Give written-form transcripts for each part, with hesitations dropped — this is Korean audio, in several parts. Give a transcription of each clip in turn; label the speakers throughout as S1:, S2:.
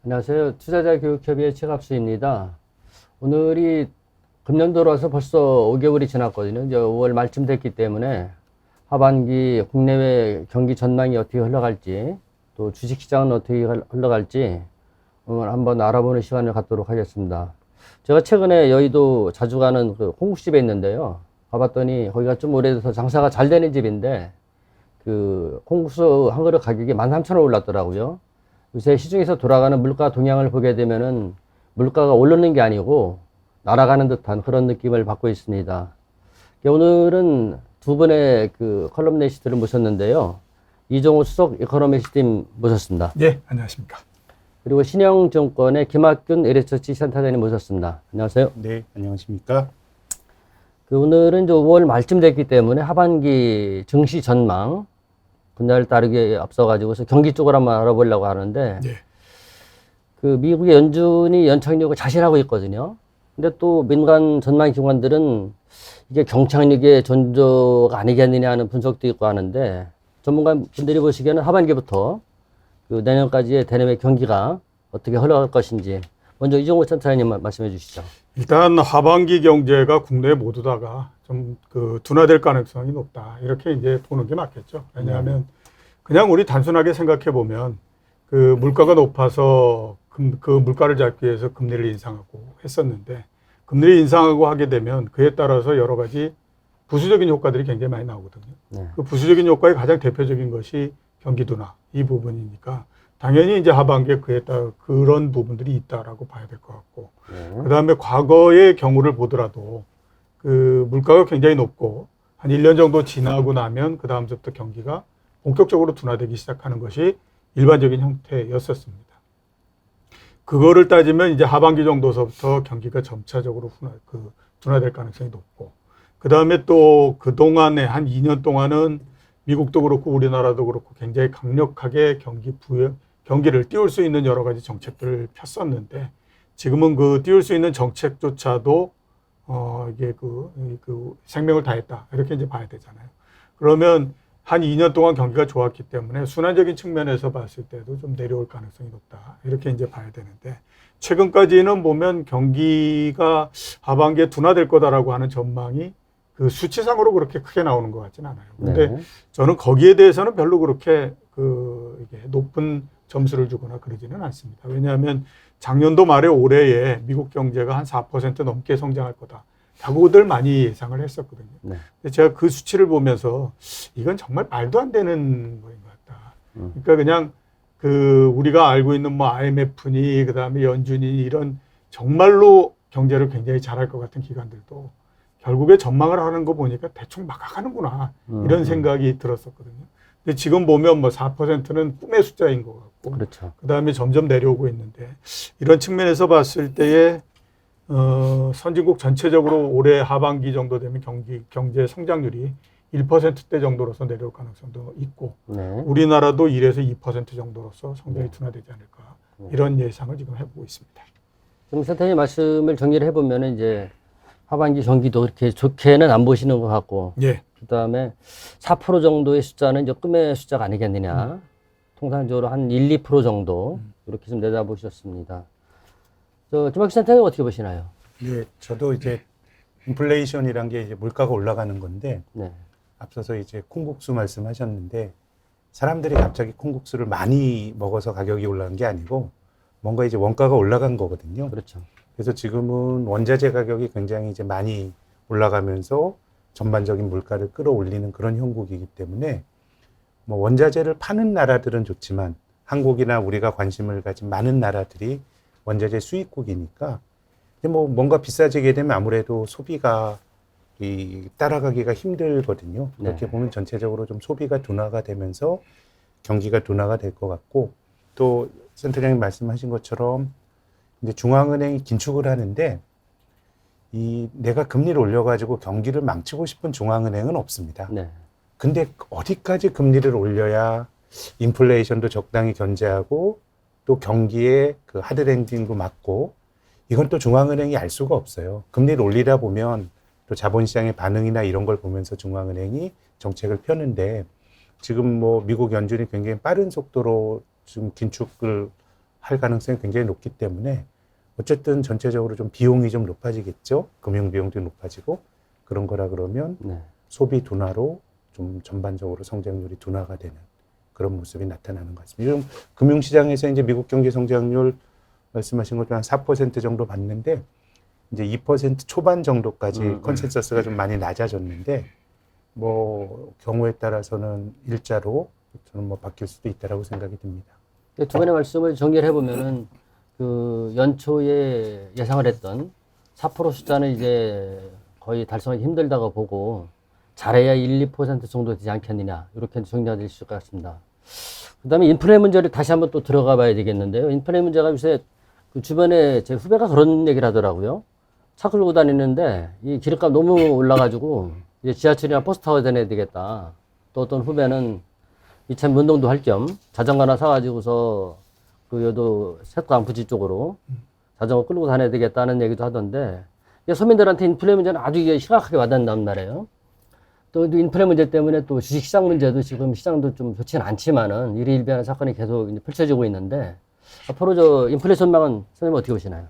S1: 안녕하세요. 투자자 교육협의회 최갑수입니다. 오늘이 금년도라서 벌써 5개월이 지났거든요. 이제 5월 말쯤 됐기 때문에 하반기 국내외 경기 전망이 어떻게 흘러갈지, 또 주식시장은 어떻게 흘러갈지 오늘 한번 알아보는 시간을 갖도록 하겠습니다. 제가 최근에 여의도 자주 가는 그 콩국집에 있는데요. 가봤더니 거기가 좀 오래돼서 장사가 잘 되는 집인데 그 콩국수 한 그릇 가격이 13,000원 올랐더라고요. 요새 시중에서 돌아가는 물가 동향을 보게 되면은 물가가 오르는 게 아니고 날아가는 듯한 그런 느낌을 받고 있습니다. 오늘은 두 분의 그 컬럼니스트를 모셨는데요. 이종호 수석 이코노미스트님 모셨습니다.
S2: 네, 안녕하십니까.
S1: 그리고 신영증권의 김학균 리서치 센터장님 모셨습니다. 안녕하세요.
S3: 네, 안녕하십니까.
S1: 오늘은 이제 5월 말쯤 됐기 때문에 하반기 증시 전망 분야를 따르게 앞서가지고서 경기 쪽을 한번 알아보려고 하는데,
S2: 네.
S1: 그 미국의 연준이 연착륙을 자신하고 있거든요. 근데 또 민간 전망 기관들은 이게 경착륙의 전조가 아니겠느냐 하는 분석도 있고 하는데, 전문가 분들이 보시기에는 하반기부터 그 내년까지의 대내외 경기가 어떻게 흘러갈 것인지, 먼저 이종호 센터장님 말씀해 주시죠.
S2: 일단 하반기 경제가 국내 모두 다가 좀 그 둔화될 가능성이 높다. 이렇게 이제 보는 게 맞겠죠. 왜냐하면 그냥 우리 단순하게 생각해 보면 그 물가가 높아서 그 물가를 잡기 위해서 금리를 인상하고 했었는데, 금리를 인상하고 하게 되면 그에 따라서 여러 가지 부수적인 효과들이 굉장히 많이 나오거든요.
S1: 네.
S2: 그 부수적인 효과의 가장 대표적인 것이 경기 둔화 이 부분이니까 당연히 이제 하반기에 그에 따라 그런 부분들이 있다라고 봐야 될 것 같고, 그 다음에 과거의 경우를 보더라도 그 물가가 굉장히 높고 한 1년 정도 지나고 나면 그 다음부터 경기가 본격적으로 둔화되기 시작하는 것이 일반적인 형태였었습니다. 그거를 따지면 이제 하반기 정도서부터 경기가 점차적으로 둔화될 가능성이 높고, 그 다음에 또 그동안에 한 2년 동안은 미국도 그렇고 우리나라도 그렇고 굉장히 강력하게 경기를 띄울 수 있는 여러 가지 정책들을 폈었는데, 지금은 그 띄울 수 있는 정책조차도 이게 그 생명을 다했다 이렇게 이제 봐야 되잖아요. 그러면 한 2년 동안 경기가 좋았기 때문에 순환적인 측면에서 봤을 때도 좀 내려올 가능성이 높다 이렇게 이제 봐야 되는데, 최근까지는 보면 경기가 하반기에 둔화될 거다라고 하는 전망이 그 수치상으로 그렇게 크게 나오는 것 같지는 않아요. 근데
S1: 네.
S2: 저는 거기에 대해서는 별로 그렇게 이게 높은 점수를 주거나 그러지는 않습니다. 왜냐하면 작년도 말에 올해에 미국 경제가 한 4% 넘게 성장할 거다 라고들 많이 예상을 했었거든요.
S1: 네.
S2: 근데 제가 그 수치를 보면서 이건 정말 말도 안 되는 거인 것 같다. 그러니까 그냥 그 우리가 알고 있는 뭐 IMF니 그다음에 연준이 이런 정말로 경제를 굉장히 잘할 것 같은 기관들도 결국에 전망을 하는 거 보니까 대충 막아가는구나 이런 생각이 들었었거든요. 근데 지금 보면 뭐 4%는 꿈의 숫자인 것 같고,
S1: 그렇죠.
S2: 그다음에 점점 내려오고 있는데, 이런 측면에서 봤을 때에 선진국 전체적으로 올해 하반기 정도 되면 경제 성장률이 1%대 정도로서 내려올 가능성도 있고,
S1: 네.
S2: 우리나라도 1에서 2% 정도로서 성장이 둔화되지 않을까 이런 예상을 지금 해보고 있습니다.
S1: 지금 센터님 말씀을 정리를 해보면은 이제 하반기 경기도 그렇게 좋게는 안 보시는 것 같고,
S2: 예.
S1: 그 다음에 4% 정도의 숫자는 이제 꿈의 숫자가 아니겠느냐. 통상적으로 한 1, 2% 정도 이렇게 좀 내다보셨습니다. 김학규 센터님 어떻게 보시나요?
S3: 네, 저도 이제 인플레이션이란 게 이제 물가가 올라가는 건데,
S1: 네.
S3: 앞서서 이제 콩국수 말씀하셨는데, 사람들이 갑자기 콩국수를 많이 먹어서 가격이 올라간 게 아니고 뭔가 이제 원가가 올라간 거거든요.
S1: 그렇죠.
S3: 그래서 지금은 원자재 가격이 굉장히 이제 많이 올라가면서 전반적인 물가를 끌어올리는 그런 형국이기 때문에, 뭐 원자재를 파는 나라들은 좋지만 한국이나 우리가 관심을 가진 많은 나라들이 원자재 수입국이니까 뭐 뭔가 비싸지게 되면 아무래도 소비가 따라가기가 힘들거든요. 그렇게
S1: 네.
S3: 보면 전체적으로 좀 소비가 둔화가 되면서 경기가 둔화가 될 것 같고, 또 센터장님 말씀하신 것처럼 이제 중앙은행이 긴축을 하는데, 내가 금리를 올려가지고 경기를 망치고 싶은 중앙은행은 없습니다.
S1: 네.
S3: 근데 어디까지 금리를 올려야 인플레이션도 적당히 견제하고 또 경기에 그 하드랜딩도 막고, 이건 또 중앙은행이 알 수가 없어요. 금리를 올리다 보면 또 자본시장의 반응이나 이런 걸 보면서 중앙은행이 정책을 펴는데, 지금 뭐 미국 연준이 굉장히 빠른 속도로 지금 긴축을 할 가능성이 굉장히 높기 때문에 어쨌든 전체적으로 좀 비용이 좀 높아지겠죠. 금융 비용도 높아지고 그런 거라 그러면
S1: 네.
S3: 소비 둔화로 좀 전반적으로 성장률이 둔화가 되는 그런 모습이 나타나는 것 같습니다. 요즘 금융시장에서 이제 미국 경제 성장률 말씀하신 것처럼 한 4% 정도 봤는데 이제 2% 초반 정도까지 컨센서스가 좀 많이 낮아졌는데 뭐 경우에 따라서는 일자로 저는 뭐 바뀔 수도 있다라고 생각이 듭니다.
S1: 두 분의 말씀을 정리를 해보면은 그 연초에 예상을 했던 4% 숫자는 이제 거의 달성하기 힘들다고 보고 잘해야 1, 2% 정도 되지 않겠느냐 이렇게 정리가 될 수 같습니다. 그 다음에 인플레 문제를 다시 한번 또 들어가 봐야 되겠는데요. 인플레 문제가 요새 그 주변에 제 후배가 그런 얘기를 하더라고요. 차 끌고 다니는데 이 기름값 너무 올라가지고 이제 지하철이나 버스 타고 다녀야 되겠다. 또 어떤 후배는 이참 운동도 할 겸 자전거 하나 사가지고서 그 여도 색강 부지 쪽으로 자전거 끌고 다녀야 되겠다는 얘기도 하던데 서민들한테 인플레 문제는 아주 이게 심각하게 와닿는단 말이에요. 또 인플레 문제 때문에 또 주식시장 문제도 지금 시장도 좀 좋지는 않지만은 일희일비하는 사건이 계속 이제 펼쳐지고 있는데 앞으로 저 인플레 전망은 선생님 어떻게 보시나요?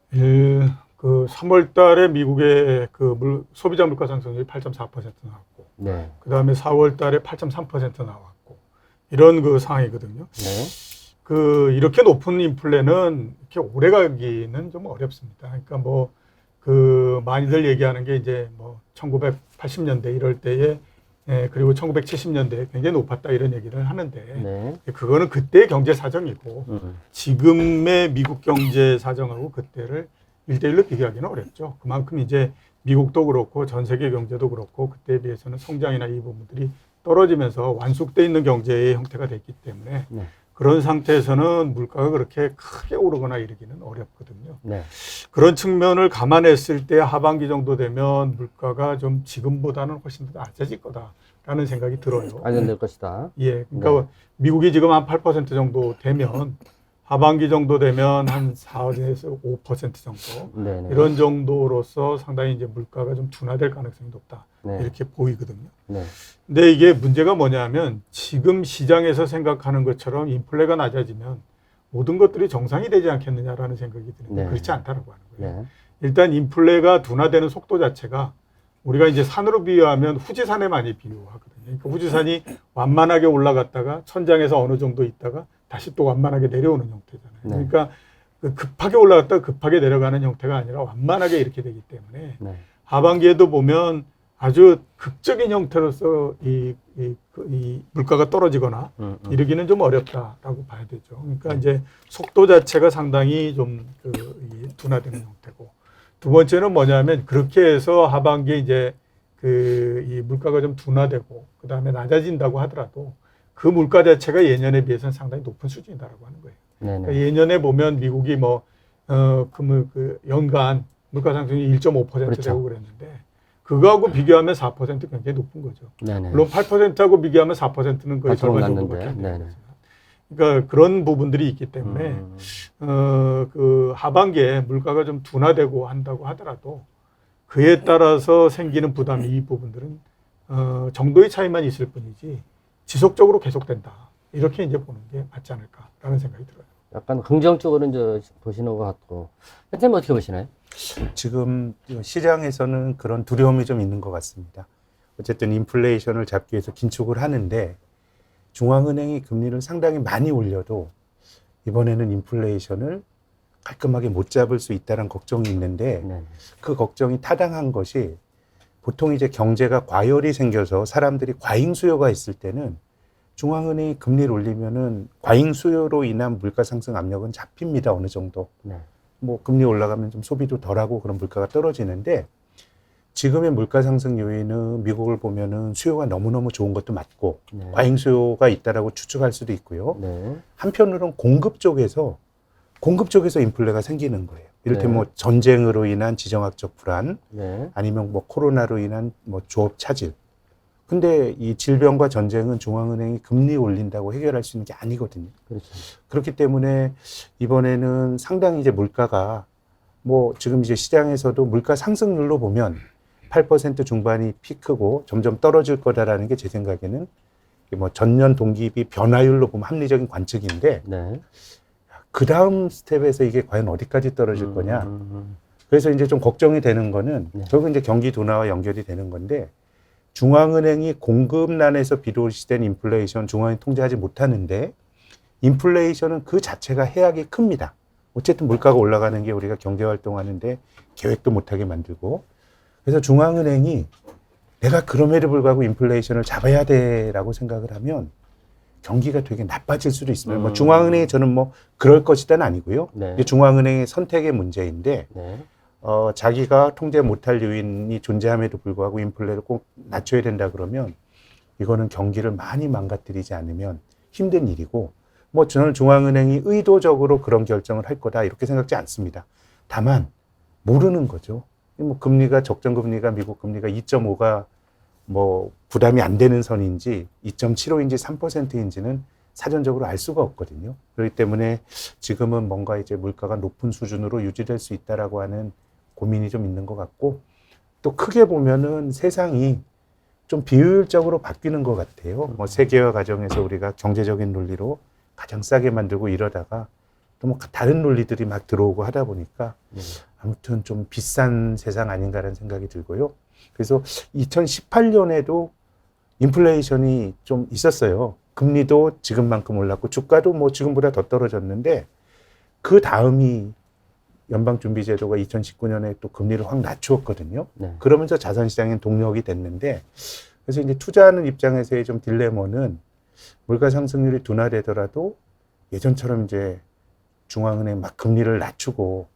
S2: 그 3월 달에 미국의 그 소비자 물가 상승률이 8.4% 나왔고,
S1: 네.
S2: 그 다음에 4월 달에 8.3% 나왔고, 이런 그 상황이거든요.
S1: 네.
S2: 이렇게 높은 인플레는 이렇게 오래 가기는 좀 어렵습니다. 그러니까 많이들 얘기하는 게 이제 1980년대 이럴 때에 그리고 1970년대에 굉장히 높았다 이런 얘기를 하는데,
S1: 네.
S2: 그거는 그때의 경제 사정이고, 지금의 미국 경제 사정하고 그때를 1대1로 비교하기는 어렵죠. 그만큼 이제 미국도 그렇고 전 세계 경제도 그렇고 그때에 비해서는 성장이나 이 부분들이 떨어지면서 완숙돼 있는 경제의 형태가 됐기 때문에
S1: 네.
S2: 그런 상태에서는 물가가 그렇게 크게 오르거나 이러기는 어렵거든요.
S1: 네.
S2: 그런 측면을 감안했을 때 하반기 정도 되면 물가가 좀 지금보다는 훨씬 더 낮아질 거다라는 생각이 들어요.
S1: 안정될 것이다.
S2: 예, 그러니까 미국이 지금 한 8% 정도 되면 하반기 정도 되면 한 4에서 5% 정도
S1: 네네.
S2: 이런 정도로서 상당히 이제 물가가 좀 둔화될 가능성이 높다
S1: 네.
S2: 이렇게 보이거든요.
S1: 네.
S2: 근데 이게 문제가 뭐냐면 지금 시장에서 생각하는 것처럼 인플레가 낮아지면 모든 것들이 정상이 되지 않겠느냐라는 생각이 드는데
S1: 네.
S2: 그렇지 않다라고 하는 거예요.
S1: 네.
S2: 일단 인플레가 둔화되는 속도 자체가 우리가 이제 산으로 비유하면 후지산에 많이 비유하거든요. 그러니까 후지산이 완만하게 올라갔다가 천장에서 어느 정도 있다가 다시 또 완만하게 내려오는 형태잖아요.
S1: 네.
S2: 그러니까 급하게 올라갔다가 급하게 내려가는 형태가 아니라 완만하게 이렇게 되기 때문에
S1: 네.
S2: 하반기에도 보면 아주 극적인 형태로서 이 물가가 떨어지거나 이러기는 좀 어렵다라고 봐야 되죠. 그러니까 이제 속도 자체가 상당히 좀 둔화되는 형태고, 두 번째는 뭐냐면 그렇게 해서 하반기에 이제 이 물가가 좀 둔화되고 그 다음에 낮아진다고 하더라도 그 물가 자체가 예년에 비해서는 상당히 높은 수준이다라고 하는 거예요. 그러니까 예년에 보면 미국이 연간 물가 상승이 1.5%
S1: 그렇죠.
S2: 되고 그랬는데 그거하고 비교하면 4% 굉장히 높은 거죠.
S1: 네네.
S2: 물론 8%하고 비교하면 4%는 거의 절반
S1: 났는데.
S2: 정도밖에 안
S1: 네네.
S2: 되는 거죠. 그러니까 그런 부분들이 있기 때문에 하반기에 물가가 좀 둔화되고 한다고 하더라도 그에 따라서 생기는 부담이 이 부분들은 정도의 차이만 있을 뿐이지 지속적으로 계속된다. 이렇게 이제 보는 게 맞지 않을까라는 생각이 들어요.
S1: 약간 긍정적으로 이제 보시는 것 같고. 선생님 어떻게 보시나요?
S3: 지금 시장에서는 그런 두려움이 좀 있는 것 같습니다. 어쨌든 인플레이션을 잡기 위해서 긴축을 하는데 중앙은행이 금리를 상당히 많이 올려도 이번에는 인플레이션을 깔끔하게 못 잡을 수 있다는 걱정이 있는데
S1: 네.
S3: 그 걱정이 타당한 것이 보통 이제 경제가 과열이 생겨서 사람들이 과잉 수요가 있을 때는 중앙은행이 금리를 올리면은 과잉 수요로 인한 물가 상승 압력은 잡힙니다. 어느 정도.
S1: 네.
S3: 뭐 금리 올라가면 좀 소비도 덜하고 그런 물가가 떨어지는데 지금의 물가 상승 요인은 미국을 보면은 수요가 너무너무 좋은 것도 맞고
S1: 네.
S3: 과잉 수요가 있다라고 추측할 수도 있고요.
S1: 네.
S3: 한편으로는 공급 쪽에서 인플레가 생기는 거예요. 이를테면
S1: 네.
S3: 뭐 전쟁으로 인한 지정학적 불안,
S1: 네.
S3: 아니면 뭐 코로나로 인한 뭐 조업 차질. 근데 이 질병과 전쟁은 중앙은행이 금리 올린다고 해결할 수 있는 게 아니거든요.
S1: 그렇죠.
S3: 그렇기 때문에 이번에는 상당히 이제 물가가 뭐 지금 이제 시장에서도 물가 상승률로 보면 8% 중반이 피크고 점점 떨어질 거다라는 게 제 생각에는 뭐 전년 동기비 변화율로 보면 합리적인 관측인데
S1: 네.
S3: 그 다음 스텝에서 이게 과연 어디까지 떨어질 거냐. 그래서 이제 좀 걱정이 되는 거는
S1: 네.
S3: 결국 이제 경기 둔화와 연결이 되는 건데 중앙은행이 공급난에서 비롯된 인플레이션 중앙이 통제하지 못하는데 인플레이션은 그 자체가 해악이 큽니다. 어쨌든 물가가 올라가는 게 우리가 경제 활동하는데 계획도 못하게 만들고 그래서 중앙은행이 내가 그럼에도 불구하고 인플레이션을 잡아야 돼라고 생각을 하면 경기가 되게 나빠질 수도 있습니다. 뭐 중앙은행이 저는 뭐 그럴 것이다는 아니고요.
S1: 네.
S3: 이게 중앙은행의 선택의 문제인데
S1: 네.
S3: 자기가 통제 못할 요인이 존재함에도 불구하고 인플레를 꼭 낮춰야 된다 그러면 이거는 경기를 많이 망가뜨리지 않으면 힘든 일이고 뭐 저는 중앙은행이 의도적으로 그런 결정을 할 거다 이렇게 생각지 않습니다. 다만 모르는 거죠. 뭐 금리가 적정금리가 미국 금리가 2.5가 뭐 부담이 안 되는 선인지 2.75인지 3%인지는 사전적으로 알 수가 없거든요. 그렇기 때문에 지금은 뭔가 이제 물가가 높은 수준으로 유지될 수 있다라고 하는 고민이 좀 있는 것 같고 또 크게 보면은 세상이 좀 비효율적으로 바뀌는 것 같아요. 뭐 세계화 과정에서 우리가 경제적인 논리로 가장 싸게 만들고 이러다가 또 뭐 다른 논리들이 막 들어오고 하다 보니까 아무튼 좀 비싼 세상 아닌가라는 생각이 들고요. 그래서 2018년에도 인플레이션이 좀 있었어요. 금리도 지금만큼 올랐고 주가도 뭐 지금보다 더 떨어졌는데 그 다음이 연방준비제도가 2019년에 또 금리를 확 낮추었거든요.
S1: 네.
S3: 그러면서 자산시장엔 동력이 됐는데 그래서 이제 투자하는 입장에서의 좀 딜레마는 물가 상승률이 둔화되더라도 예전처럼 이제 중앙은행 막 금리를 낮추고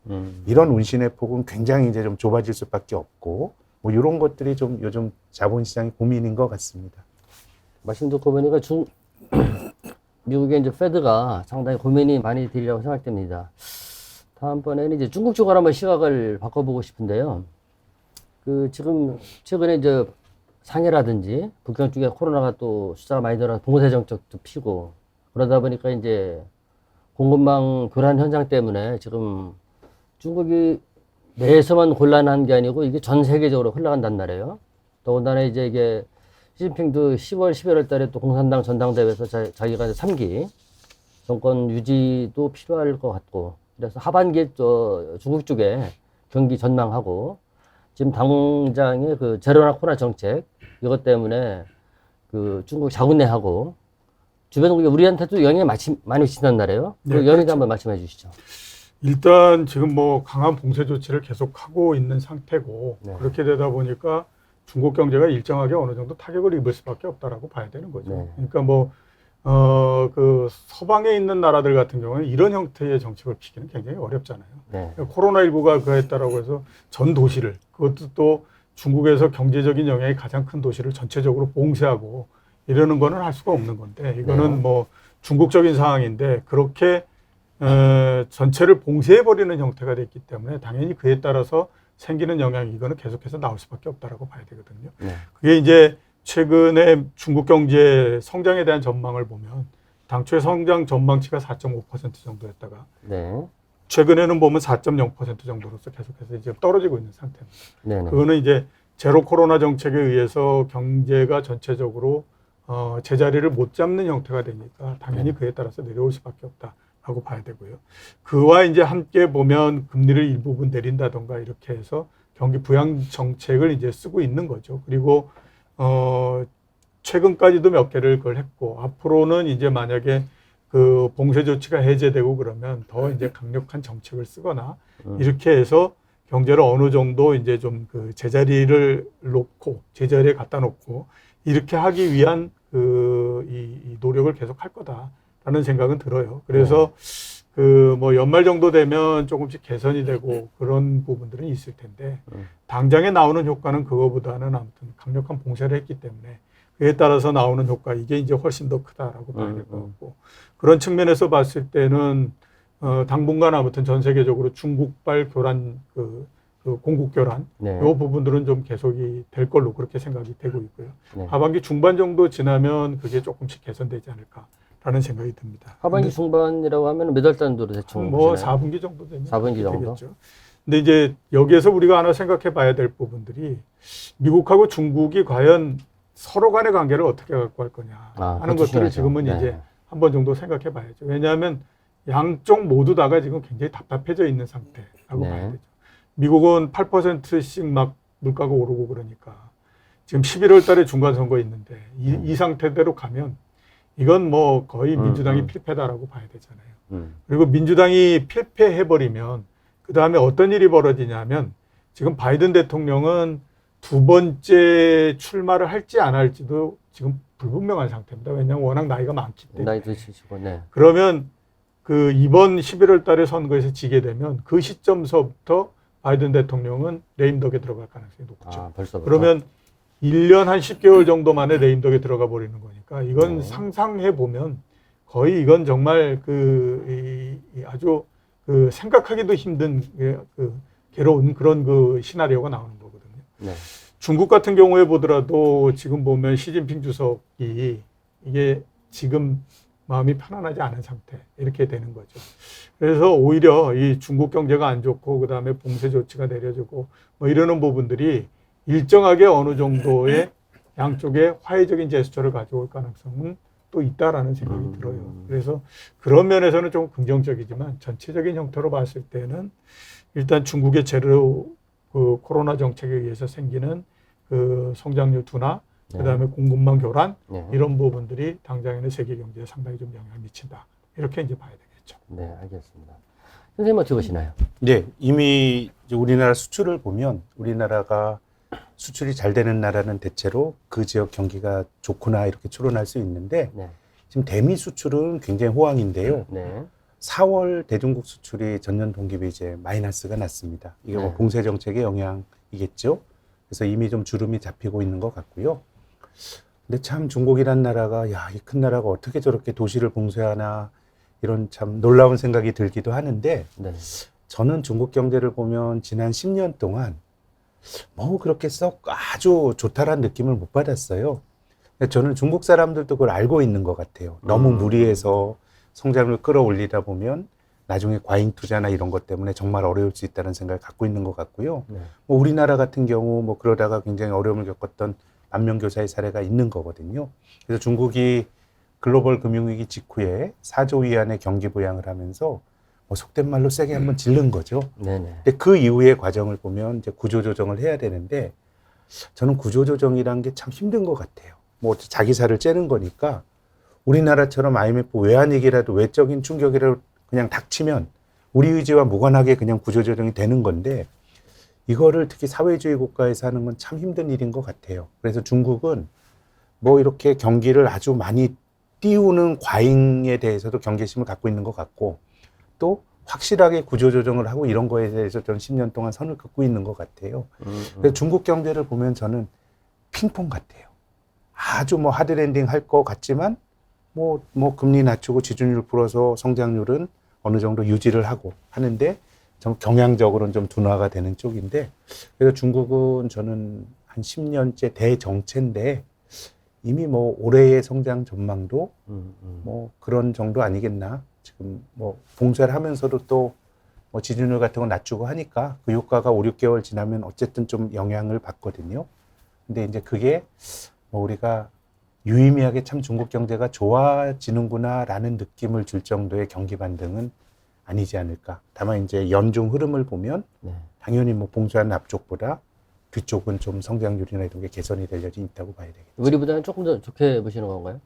S3: 이런 운신의 폭은 굉장히 이제 좀 좁아질 수밖에 없고 뭐 이런 것들이 좀 요즘 자본시장의 고민인 것 같습니다.
S1: 말씀 듣고 보니까 미국의 이제 페드가 상당히 고민이 많이 되리라고 생각됩니다. 다음번에는 이제 중국 쪽으로 한번 시각을 바꿔보고 싶은데요. 그 지금 최근에 이제 상해라든지 북경 쪽에 코로나가 또 숫자가 많이 늘어나서 봉쇄 정책도 피고 그러다 보니까 이제 공급망 교란 현상 때문에 지금 중국이 내에서만 곤란한 게 아니고 이게 전 세계적으로 흘러간단 말이에요. 더군다나 이제 이게 시진핑도 10월, 11월 달에 또 공산당 전당대회에서 자기가 3기 정권 유지도 필요할 것 같고 그래서 하반기에 또 중국 쪽에 경기 전망하고 지금 당장의 그 제로나 코로나 정책 이것 때문에 그 중국 자국내하고 주변 우리한테도 영향이 많이 미친단 말이에요. 그
S2: 네,
S1: 연유도
S2: 그렇죠.
S1: 한번 말씀해 주시죠.
S2: 일단 지금 뭐 강한 봉쇄 조치를 계속하고 있는 상태고
S1: 네.
S2: 그렇게 되다 보니까 중국 경제가 일정하게 어느 정도 타격을 입을 수밖에 없다라고 봐야 되는 거죠.
S1: 네.
S2: 그러니까 뭐 그 서방에 있는 나라들 같은 경우는 이런 형태의 정책을 피기는 굉장히 어렵잖아요.
S1: 네.
S2: 코로나19가 그했다라고 해서 전 도시를 그것도 또 중국에서 경제적인 영향이 가장 큰 도시를 전체적으로 봉쇄하고 이러는 거는 할 수가 없는 건데 이거는
S1: 네.
S2: 뭐 중국적인 상황인데 그렇게 전체를 봉쇄해버리는 형태가 됐기 때문에 당연히 그에 따라서 생기는 영향이 이거는 계속해서 나올 수밖에 없다라고 봐야 되거든요.
S1: 네.
S2: 그게 이제 최근에 중국 경제 성장에 대한 전망을 보면 당초에 성장 전망치가 4.5% 정도였다가
S1: 네.
S2: 최근에는 보면 4.0% 정도로서 계속해서 이제 떨어지고 있는 상태입니다.
S1: 네. 네.
S2: 그거는 이제 제로 코로나 정책에 의해서 경제가 전체적으로 제자리를 못 잡는 형태가 되니까 당연히 그에 따라서 내려올 수밖에 없다라고 봐야 되고요. 그와 이제 함께 보면 금리를 일부분 내린다던가 이렇게 해서 경기 부양 정책을 이제 쓰고 있는 거죠. 그리고 최근까지도 몇 개를 그걸 했고 앞으로는 이제 만약에 그 봉쇄 조치가 해제되고 그러면 더 이제 강력한 정책을 쓰거나 이렇게 해서 경제를 어느 정도 이제 좀 그 제자리를 놓고 제자리에 갖다 놓고 이렇게 하기 위한 이 노력을 계속 할 거다라는 생각은 들어요. 그래서 그 뭐 연말 정도 되면 조금씩 개선이 되고 그런 부분들은 있을 텐데 당장에 나오는 효과는 그거보다는 아무튼 강력한 봉쇄를 했기 때문에 그에 따라서 나오는 효과 이게 이제 훨씬 더 크다라고 봐야 될 것 같고 그런 측면에서 봤을 때는 당분간 아무튼 전 세계적으로 중국발 교란 그 공급 교란
S1: 네.
S2: 이 부분들은 좀 계속이 될 걸로 그렇게 생각이 되고 있고요.
S1: 네.
S2: 하반기 중반 정도 지나면 그게 조금씩 개선되지 않을까라는 생각이 듭니다.
S1: 하반기 중반이라고 하면 몇 월 단도로 대충
S2: 뭐
S1: 보시나요?
S2: 4분기 정도 되면
S1: 4분기 정도?
S2: 되겠죠. 근데 이제 여기에서 우리가 하나 생각해 봐야 될 부분들이 미국하고 중국이 과연 서로 간의 관계를 어떻게 갖고 갈 거냐 하는
S1: 그것도
S2: 것들을
S1: 중요하죠.
S2: 지금은
S1: 네.
S2: 이제 한 번 정도 생각해 봐야죠. 왜냐하면 양쪽 모두 다가 지금 굉장히 답답해져 있는 상태라고
S1: 네.
S2: 봐야 되죠. 미국은 8%씩 막 물가가 오르고 그러니까 지금 11월 달에 중간선거 있는데 이 상태대로 가면 이건 뭐 거의 민주당이 필패다라고 봐야 되잖아요. 그리고 민주당이 필패해버리면 그 다음에 어떤 일이 벌어지냐면 지금 바이든 대통령은 두 번째 출마를 할지 안 할지도 지금 불분명한 상태입니다. 왜냐하면 워낙 나이가 많기 때문에.
S1: 나이도 있으시고, 네.
S2: 그러면 그 이번 11월 달에 선거에서 지게 되면 그 시점서부터 바이든 대통령은 레임덕에 들어갈 가능성이 높죠.
S1: 아, 벌써.
S2: 그러면 1년 한 10개월 정도 만에 레임덕에 들어가 버리는 거니까 이건
S1: 네.
S2: 상상해 보면 거의 이건 정말 아주 그 생각하기도 힘든 그 괴로운 그런 그 시나리오가 나오는 거거든요.
S1: 네.
S2: 중국 같은 경우에 보더라도 지금 보면 시진핑 주석이 이게 지금 마음이 편안하지 않은 상태 이렇게 되는 거죠. 그래서 오히려 이 중국 경제가 안 좋고 그다음에 봉쇄 조치가 내려지고 뭐 이러는 부분들이 일정하게 어느 정도의 양쪽에 화해적인 제스처를 가져올 가능성은 또 있다라는 생각이 들어요. 그래서 그런 면에서는 좀 긍정적이지만 전체적인 형태로 봤을 때는 일단 중국의 제로 그 코로나 정책에 의해서 생기는 그 성장률 둔화,
S1: 네.
S2: 그다음에 공급망 교란
S1: 네.
S2: 이런 부분들이 당장에는 세계 경제에 상당히 좀 영향을 미친다. 이렇게 이제 봐야 되겠죠.
S1: 네, 알겠습니다. 선생님 어떻게 보시나요?
S3: 네, 이미 이제 우리나라 수출을 보면 우리나라가 수출이 잘 되는 나라는 대체로 그 지역 경기가 좋구나 이렇게 추론할 수 있는데
S1: 네.
S3: 지금 대미 수출은 굉장히 호황인데요.
S1: 네.
S3: 4월 대중국 수출이 전년 동기 비해 이제 마이너스가 났습니다. 이게 뭐
S1: 네.
S3: 봉쇄 정책의 영향이겠죠. 그래서 이미 좀 주름이 잡히고 있는 것 같고요. 근데 참 중국이란 나라가 야, 이 큰 나라가 어떻게 저렇게 도시를 봉쇄하나 이런 참 놀라운 생각이 들기도 하는데
S1: 네.
S3: 저는 중국 경제를 보면 지난 10년 동안 뭐 그렇게 썩 아주 좋다라는 느낌을 못 받았어요. 근데 저는 중국 사람들도 그걸 알고 있는 것 같아요. 너무 무리해서 성장을 끌어올리다 보면 나중에 과잉 투자나 이런 것 때문에 정말 어려울 수 있다는 생각을 갖고 있는 것 같고요.
S1: 네.
S3: 뭐 우리나라 같은 경우 뭐 그러다가 굉장히 어려움을 겪었던 안면교사의 사례가 있는 거거든요. 그래서 중국이 글로벌 금융위기 직후에 4조 위안의 경기 부양을 하면서 뭐 속된 말로 세게 한번 질른 거죠.
S1: 네네.
S3: 근데 그 이후의 과정을 보면 이제 구조조정을 해야 되는데 저는 구조조정이란 게 참 힘든 것 같아요. 뭐 자기 살을 째는 거니까 우리나라처럼 IMF 외환위기라도 외적인 충격이라도 그냥 닥치면 우리 의지와 무관하게 그냥 구조조정이 되는 건데 이거를 특히 사회주의 국가에서 하는 건 참 힘든 일인 것 같아요. 그래서 중국은 뭐 이렇게 경기를 아주 많이 띄우는 과잉에 대해서도 경계심을 갖고 있는 것 같고 또 확실하게 구조조정을 하고 이런 거에 대해서 저는 10년 동안 선을 긋고 있는 것 같아요. 그래서 중국 경제를 보면 저는 핑퐁 같아요. 아주 뭐 하드랜딩 할 것 같지만 뭐 금리 낮추고 지준율 풀어서 성장률은 어느 정도 유지를 하고 하는데 좀 경향적으로는 좀 둔화가 되는 쪽인데 그래서 중국은 저는 한 10년째 대정체인데 이미 뭐 올해의 성장 전망도 뭐 그런 정도 아니겠나. 지금 뭐 봉쇄를 하면서도 또 뭐 지준율 같은 거 낮추고 하니까 그 효과가 5, 6개월 지나면 어쨌든 좀 영향을 받거든요. 근데 이제 그게 뭐 우리가 유의미하게 참 중국 경제가 좋아지는구나라는 느낌을 줄 정도의 경기 반등은 아니지 않을까. 다만 이제 연중 흐름을 보면
S1: 네.
S3: 당연히 뭐 봉쇄한 앞쪽보다 뒤쪽은 좀 성장률이나 이런 게 개선이 될 여지 있다고 봐야 되겠죠.
S1: 우리보다는 조금 더 좋게 보시는 건가요?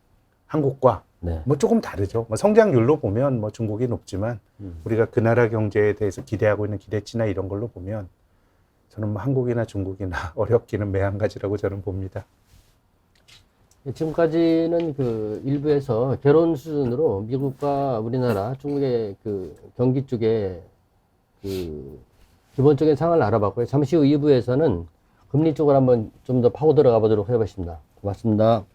S3: 한국과
S1: 네.
S3: 뭐 조금 다르죠. 뭐 성장률로 보면 뭐 중국이 높지만 우리가 그 나라 경제에 대해서 기대하고 있는 기대치나 이런 걸로 보면 저는 뭐 한국이나 중국이나 어렵기는 매한가지라고 저는 봅니다.
S1: 지금까지는 그 일부에서 개론 수준으로 미국과 우리나라, 중국의 그 경기 쪽에 그 기본적인 상황을 알아봤고요. 잠시 후 2부에서는 금리 쪽을 한번 좀 더 파고 들어가 보도록 해보겠습니다. 고맙습니다.